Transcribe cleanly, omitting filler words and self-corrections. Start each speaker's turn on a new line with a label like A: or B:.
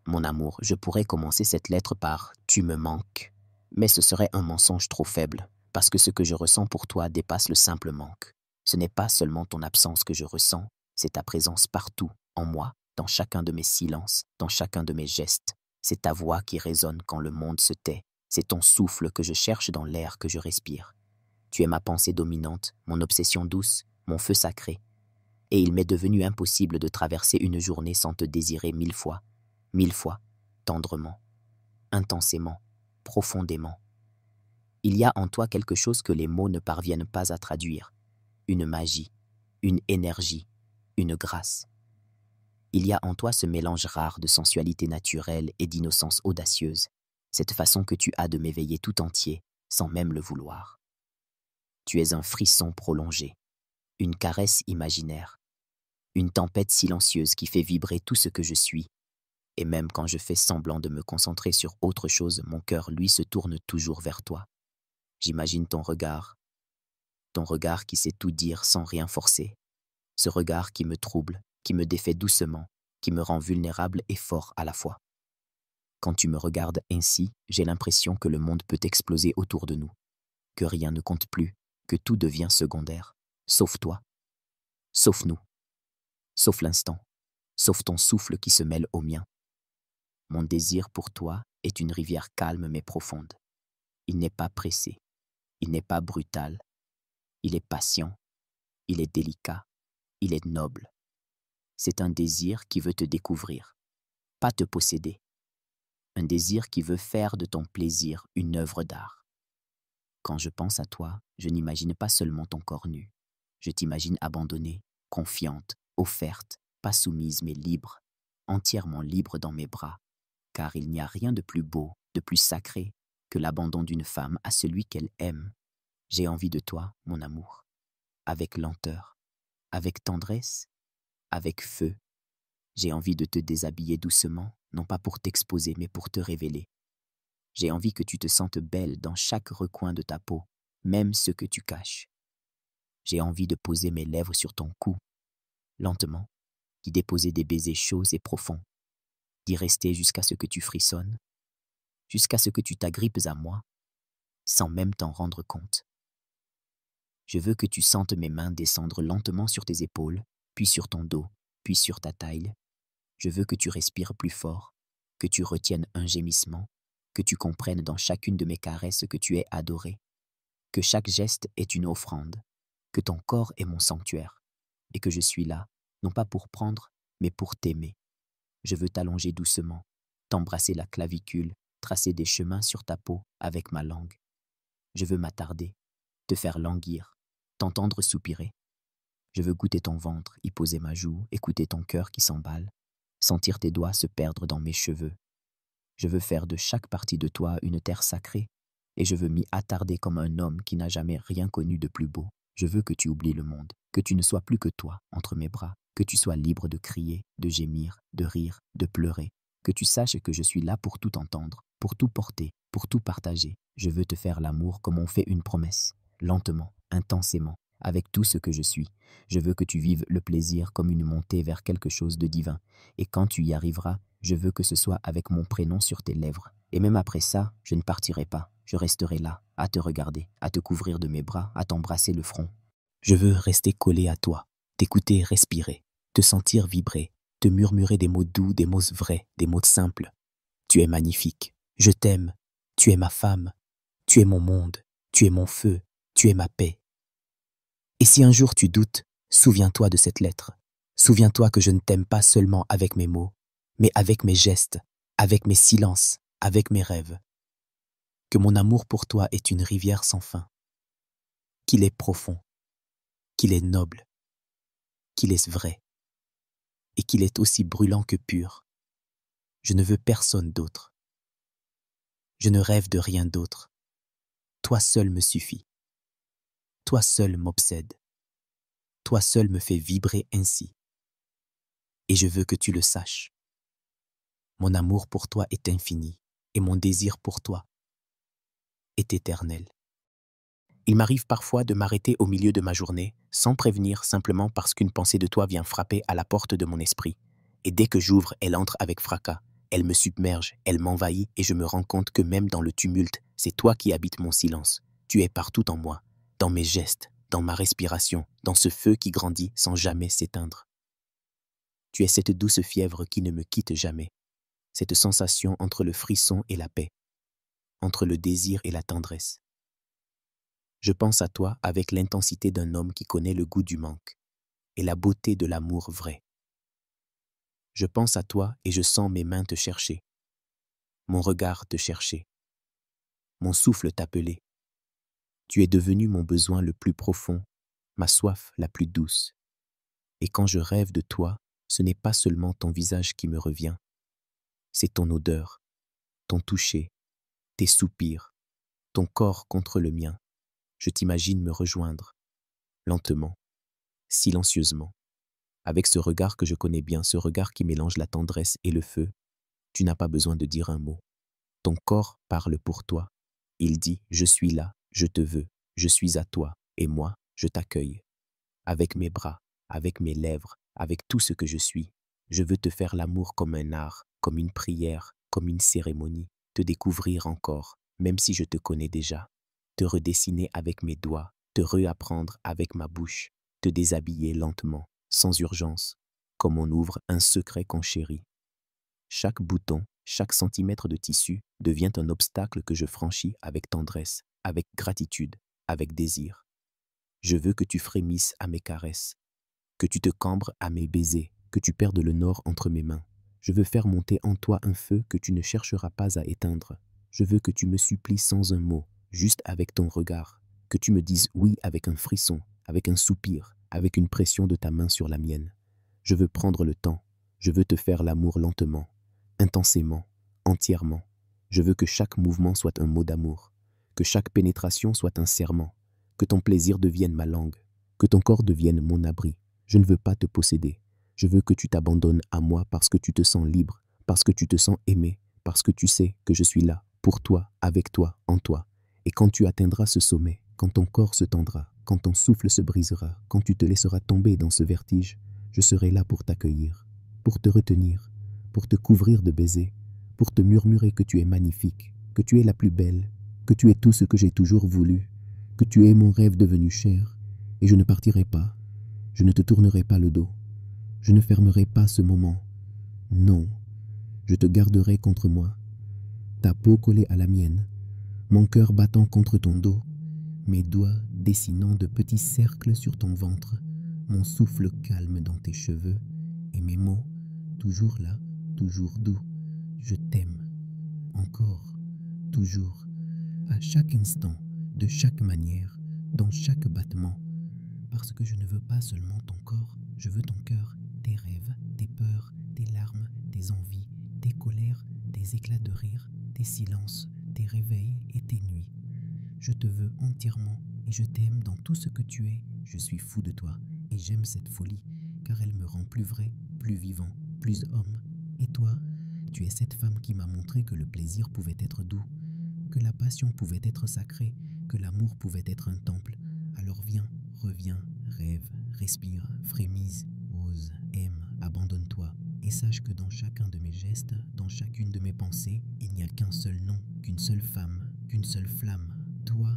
A: Mon amour, je pourrais commencer cette lettre par « tu me manques », mais ce serait un mensonge trop faible, parce que ce que je ressens pour toi dépasse le simple manque. Ce n'est pas seulement ton absence que je ressens, c'est ta présence partout, en moi, dans chacun de mes silences, dans chacun de mes gestes. C'est ta voix qui résonne quand le monde se tait. C'est ton souffle que je cherche dans l'air que je respire. Tu es ma pensée dominante, mon obsession douce, mon feu sacré. Et il m'est devenu impossible de traverser une journée sans te désirer mille fois, tendrement, intensément, profondément. Il y a en toi quelque chose que les mots ne parviennent pas à traduire. Une magie, une énergie, une grâce. Il y a en toi ce mélange rare de sensualité naturelle et d'innocence audacieuse, cette façon que tu as de m'éveiller tout entier, sans même le vouloir. Tu es un frisson prolongé, une caresse imaginaire, une tempête silencieuse qui fait vibrer tout ce que je suis. Et même quand je fais semblant de me concentrer sur autre chose, mon cœur, lui, se tourne toujours vers toi. J'imagine ton regard qui sait tout dire sans rien forcer, ce regard qui me trouble, qui me défait doucement, qui me rend vulnérable et fort à la fois. Quand tu me regardes ainsi, j'ai l'impression que le monde peut exploser autour de nous, que rien ne compte plus, que tout devient secondaire, sauf toi, sauf nous, sauf l'instant, sauf ton souffle qui se mêle au mien. Mon désir pour toi est une rivière calme mais profonde. Il n'est pas pressé, il n'est pas brutal, il est patient, il est délicat, il est noble. C'est un désir qui veut te découvrir, pas te posséder. Un désir qui veut faire de ton plaisir une œuvre d'art. Quand je pense à toi, je n'imagine pas seulement ton corps nu. Je t'imagine abandonnée, confiante, offerte, pas soumise mais libre, entièrement libre dans mes bras, car il n'y a rien de plus beau, de plus sacré que l'abandon d'une femme à celui qu'elle aime. J'ai envie de toi, mon amour, avec lenteur, avec tendresse, avec feu. J'ai envie de te déshabiller doucement, non pas pour t'exposer, mais pour te révéler. J'ai envie que tu te sentes belle dans chaque recoin de ta peau, même ce que tu caches. J'ai envie de poser mes lèvres sur ton cou, lentement, d'y déposer des baisers chauds et profonds, d'y rester jusqu'à ce que tu frissonnes, jusqu'à ce que tu t'agrippes à moi, sans même t'en rendre compte. Je veux que tu sentes mes mains descendre lentement sur tes épaules, puis sur ton dos, puis sur ta taille. Je veux que tu respires plus fort, que tu retiennes un gémissement, que tu comprennes dans chacune de mes caresses que tu es adoré, que chaque geste est une offrande, que ton corps est mon sanctuaire, et que je suis là, non pas pour prendre, mais pour t'aimer. Je veux t'allonger doucement, t'embrasser la clavicule, tracer des chemins sur ta peau avec ma langue. Je veux m'attarder, te faire languir, t'entendre soupirer. Je veux goûter ton ventre, y poser ma joue, écouter ton cœur qui s'emballe, sentir tes doigts se perdre dans mes cheveux. Je veux faire de chaque partie de toi une terre sacrée, et je veux m'y attarder comme un homme qui n'a jamais rien connu de plus beau. Je veux que tu oublies le monde, que tu ne sois plus que toi entre mes bras, que tu sois libre de crier, de gémir, de rire, de pleurer, que tu saches que je suis là pour tout entendre, pour tout porter, pour tout partager. Je veux te faire l'amour comme on fait une promesse, lentement, intensément, avec tout ce que je suis. Je veux que tu vives le plaisir comme une montée vers quelque chose de divin, et quand tu y arriveras, je veux que ce soit avec mon prénom sur tes lèvres. Et même après ça, je ne partirai pas. Je resterai là, à te regarder, à te couvrir de mes bras, à t'embrasser le front. Je veux rester collé à toi, t'écouter respirer, te sentir vibrer, te murmurer des mots doux, des mots vrais, des mots simples. Tu es magnifique, je t'aime, tu es ma femme, tu es mon monde, tu es mon feu, tu es ma paix. Et si un jour tu doutes, souviens-toi de cette lettre. Souviens-toi que je ne t'aime pas seulement avec mes mots, mais avec mes gestes, avec mes silences, avec mes rêves. Que mon amour pour toi est une rivière sans fin, qu'il est profond, qu'il est noble, qu'il est vrai, et qu'il est aussi brûlant que pur. Je ne veux personne d'autre. Je ne rêve de rien d'autre. Toi seul me suffit. Toi seul m'obsède. Toi seul me fait vibrer ainsi. Et je veux que tu le saches. Mon amour pour toi est infini, et mon désir pour toi est éternel. Il m'arrive parfois de m'arrêter au milieu de ma journée, sans prévenir, simplement parce qu'une pensée de toi vient frapper à la porte de mon esprit. Et dès que j'ouvre, elle entre avec fracas, Elle me submerge, elle m'envahit et je me rends compte que même dans le tumulte, c'est toi qui habites mon silence. Tu es partout en moi, dans mes gestes, dans ma respiration, dans ce feu qui grandit sans jamais s'éteindre. Tu es cette douce fièvre qui ne me quitte jamais, cette sensation entre le frisson et la paix, entre le désir et la tendresse. Je pense à toi avec l'intensité d'un homme qui connaît le goût du manque et la beauté de l'amour vrai. Je pense à toi et je sens mes mains te chercher, mon regard te chercher, mon souffle t'appeler. Tu es devenu mon besoin le plus profond, ma soif la plus douce. Et quand je rêve de toi, ce n'est pas seulement ton visage qui me revient, c'est ton odeur, ton toucher, tes soupirs, ton corps contre le mien. Je t'imagine me rejoindre, lentement, silencieusement, avec ce regard que je connais bien, ce regard qui mélange la tendresse et le feu. Tu n'as pas besoin de dire un mot. Ton corps parle pour toi. Il dit « Je suis là, je te veux, je suis à toi, et moi, je t'accueille. » Avec mes bras, avec mes lèvres, avec tout ce que je suis, je veux te faire l'amour comme un art, comme une prière, comme une cérémonie, te découvrir encore, même si je te connais déjà, te redessiner avec mes doigts, te réapprendre avec ma bouche, te déshabiller lentement, sans urgence, comme on ouvre un secret qu'on chérit. Chaque bouton, chaque centimètre de tissu devient un obstacle que je franchis avec tendresse, avec gratitude, avec désir. Je veux que tu frémisses à mes caresses, que tu te cambres à mes baisers, que tu perdes le nord entre mes mains. Je veux faire monter en toi un feu que tu ne chercheras pas à éteindre. Je veux que tu me supplies sans un mot, juste avec ton regard, que tu me dises oui avec un frisson, avec un soupir, avec une pression de ta main sur la mienne. Je veux prendre le temps, je veux te faire l'amour lentement, intensément, entièrement. Je veux que chaque mouvement soit un mot d'amour, que chaque pénétration soit un serment, que ton plaisir devienne ma langue, que ton corps devienne mon abri. Je ne veux pas te posséder. Je veux que tu t'abandonnes à moi parce que tu te sens libre, parce que tu te sens aimé, parce que tu sais que je suis là, pour toi, avec toi, en toi. Et quand tu atteindras ce sommet, quand ton corps se tendra, quand ton souffle se brisera, quand tu te laisseras tomber dans ce vertige, je serai là pour t'accueillir, pour te retenir, pour te couvrir de baisers, pour te murmurer que tu es magnifique, que tu es la plus belle, que tu es tout ce que j'ai toujours voulu, que tu es mon rêve devenu cher, et je ne partirai pas, je ne te tournerai pas le dos, je ne fermerai pas ce moment. Non, je te garderai contre moi, ta peau collée à la mienne, mon cœur battant contre ton dos, mes doigts dessinant de petits cercles sur ton ventre, mon souffle calme dans tes cheveux, et mes mots, toujours là, toujours doux. Je t'aime, encore, toujours, à chaque instant, de chaque manière, dans chaque battement, parce que je ne veux pas seulement ton corps, je veux ton cœur, tes rêves, tes peurs, tes larmes, tes envies, tes colères, tes éclats de rire, tes silences, tes réveils et tes nuits. Je te veux entièrement et je t'aime dans tout ce que tu es. Je suis fou de toi et j'aime cette folie car elle me rend plus vrai, plus vivant, plus homme. Et toi, tu es cette femme qui m'a montré que le plaisir pouvait être doux, que la passion pouvait être sacrée, que l'amour pouvait être un temple. Alors viens, reviens, rêve, respire, frémise, ose, aime, abandonne-toi. Et sache que dans chacun de mes gestes, dans chacune de mes pensées, il n'y a qu'un seul nom, qu'une seule femme, qu'une seule flamme. Toi,